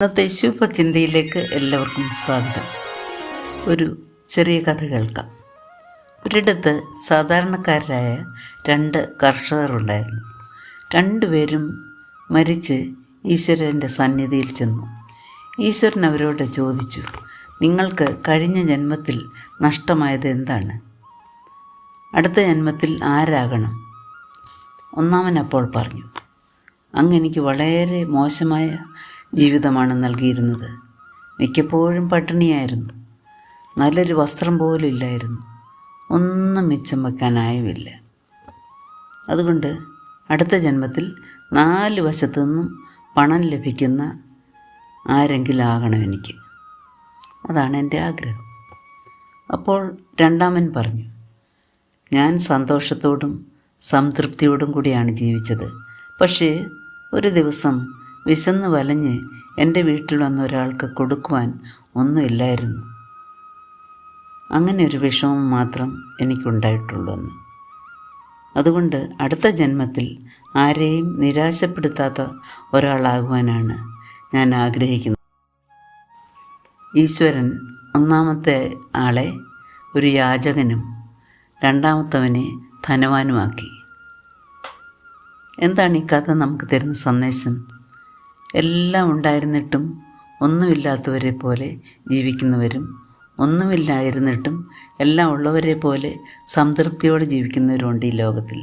ഇന്നത്തെ ശുഭചിന്തയിലേക്ക് എല്ലാവർക്കും സ്വാഗതം. ഒരു ചെറിയ കഥ കേൾക്കാം. ഒരിടത്ത് സാധാരണക്കാരായ 2 കർഷകർ ഉണ്ടായിരുന്നു. 2 പേരും മരിച്ച് ഈശ്വരൻ്റെ സന്നിധിയിൽ ചെന്നു. ഈശ്വരൻ അവരോട് ചോദിച്ചു, നിങ്ങൾക്ക് കഴിഞ്ഞ ജന്മത്തിൽ നഷ്ടമായത് എന്താണ്? അടുത്ത ജന്മത്തിൽ ആരാകണം? ഒന്നാമൻ അപ്പോൾ പറഞ്ഞു, അങ്ങ് എനിക്ക് വളരെ മോശമായ ജീവിതമാണ് നൽകിയിരുന്നത്. മിക്കപ്പോഴും പട്ടിണിയായിരുന്നു. നല്ലൊരു വസ്ത്രം പോലും ഇല്ലായിരുന്നു. ഒന്നും മിച്ചം വെക്കാനായുമില്ല. അതുകൊണ്ട് അടുത്ത ജന്മത്തിൽ 4 വശത്തു നിന്നും പണം ലഭിക്കുന്ന ആരെങ്കിലും ആകണം എനിക്ക്. അതാണ് എൻ്റെ ആഗ്രഹം. അപ്പോൾ രണ്ടാമൻ പറഞ്ഞു, ഞാൻ സന്തോഷത്തോടും സംതൃപ്തിയോടും കൂടിയാണ് ജീവിച്ചത്. പക്ഷേ ഒരു ദിവസം വിശന്ന് വലഞ്ഞ് എൻ്റെ വീട്ടിൽ വന്ന ഒരാൾക്ക് കൊടുക്കുവാൻ ഒന്നുമില്ലായിരുന്നു. അങ്ങനെ ഒരു വിഷമം മാത്രം എനിക്കുണ്ടായിട്ടുള്ളൂ എന്ന്. അതുകൊണ്ട് അടുത്ത ജന്മത്തിൽ ആരെയും നിരാശപ്പെടുത്താത്ത ഒരാളാകുവാനാണ് ഞാൻ ആഗ്രഹിക്കുന്നത്. ഈശ്വരൻ ഒന്നാമത്തെ ആളെ ഒരു യാചകനും രണ്ടാമത്തവനെ ധനവാനുമാക്കി. എന്താണ് ഈ കഥ നമുക്ക് തരുന്ന സന്ദേശം? എല്ലാം ഉണ്ടായിരുന്നിട്ടും ഒന്നുമില്ലാത്തവരെ പോലെ ജീവിക്കുന്നവരും ഒന്നുമില്ലായിരുന്നിട്ടും എല്ലാം ഉള്ളവരെ പോലെ സംതൃപ്തിയോടെ ജീവിക്കുന്നവരുണ്ട് ഈ ലോകത്തിൽ.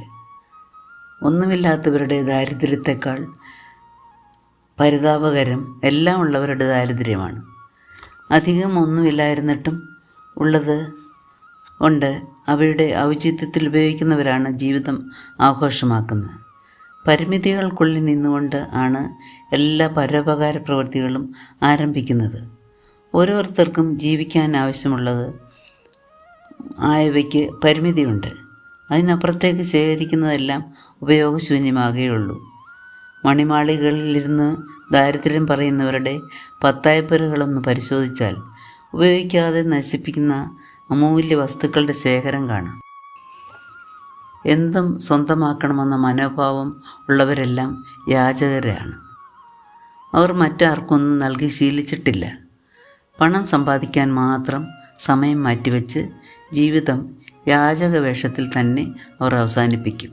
ഒന്നുമില്ലാത്തവരുടെ ദാരിദ്ര്യത്തെക്കാൾ പരിതാപകരം എല്ലാം ഉള്ളവരുടെ ദാരിദ്ര്യമാണ്. അധികം ഒന്നുമില്ലായിരുന്നിട്ടും ഉള്ളത് കൊണ്ട് അവയുടെ ഔചിത്യത്തിൽ ഉപയോഗിക്കുന്നവരാണ് ജീവിതം ആഘോഷമാക്കുന്നത്. പരിമിതികൾക്കുള്ളിൽ നിന്നുകൊണ്ട് ആണ് എല്ലാ പരോപകാര പ്രവൃത്തികളും ആരംഭിക്കുന്നത്. ഓരോരുത്തർക്കും ജീവിക്കാൻ ആവശ്യമുള്ളത് ആയവയ്ക്ക് പരിമിതിയുണ്ട്. അതിനപ്പുറത്തേക്ക് ശേഖരിക്കുന്നതെല്ലാം ഉപയോഗശൂന്യമാകുകയുള്ളൂ. മണിമാളികളിലിരുന്ന് ദാരിദ്ര്യം പറയുന്നവരുടെ പത്തായപ്പരുകളൊന്ന് പരിശോധിച്ചാൽ ഉപയോഗിക്കാതെ നശിപ്പിക്കുന്ന അമൂല്യ വസ്തുക്കളുടെ ശേഖരം കാണാം. എന്തും സ്വന്തമാക്കണമെന്ന മനോഭാവം ഉള്ളവരെല്ലാം യാചകരാണ്. അവർ മറ്റാർക്കൊന്നും നൽകി ശീലിച്ചിട്ടില്ല. പണം സമ്പാദിക്കാൻ മാത്രം സമയം മാറ്റിവെച്ച് ജീവിതം യാചക വേഷത്തിൽ തന്നെ അവർ അവസാനിപ്പിക്കും.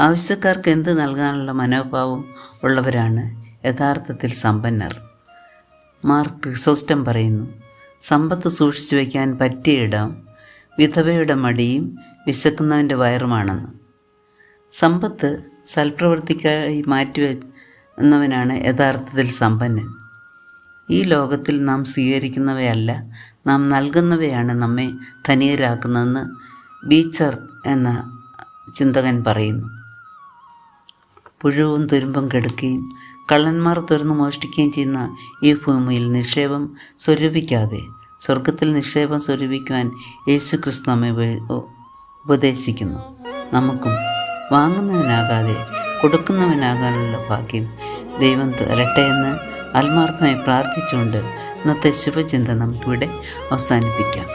ആവശ്യക്കാർക്ക് എന്ത് നൽകാനുള്ള മനോഭാവം ഉള്ളവരാണ് യഥാർത്ഥത്തിൽ സമ്പന്നർ. മാർ ക്രിസോസ്റ്റം പറയുന്നു, സമ്പത്ത് സൂക്ഷിച്ചു വയ്ക്കാൻ പറ്റിയ ഇടം വിധവയുടെ മടിയും വിശക്കുന്നവൻ്റെ വയറുമാണെന്ന്. സമ്പത്ത് സൽപ്രവൃത്തിക്കായി മാറ്റിവെന്നവനാണ് യഥാർത്ഥത്തിൽ സമ്പന്നൻ. ഈ ലോകത്തിൽ നാം സ്വീകരിക്കുന്നവയല്ല, നാം നൽകുന്നവയാണ് നമ്മെ ധനികരാക്കുന്നതെന്ന് ബീച്ചർ എന്ന ചിന്തകൻ പറയുന്നു. പുഴുവും തുരുമ്പും കെടുക്കുകയും കള്ളന്മാർ തുറന്നു മോഷ്ടിക്കുകയും ചെയ്യുന്ന ഈ ഭൂമിയിൽ നിക്ഷേപം സ്വരൂപിക്കാതെ സ്വർഗത്തിൽ നിക്ഷേപം സ്വരൂപിക്കുവാൻ യേശുക്രിസ്തു നമ്മെ ഉപദേശിക്കുന്നു. നമുക്കും വാങ്ങുന്നവനാകാതെ കൊടുക്കുന്നവനാകാനുള്ള ഭാഗ്യം ദൈവം തരട്ടെ എന്ന് ആത്മാർത്ഥമായി പ്രാർത്ഥിച്ചുകൊണ്ട് ഇന്നത്തെ ശുഭചിന്ത നമുക്കിവിടെ അവസാനിപ്പിക്കാം.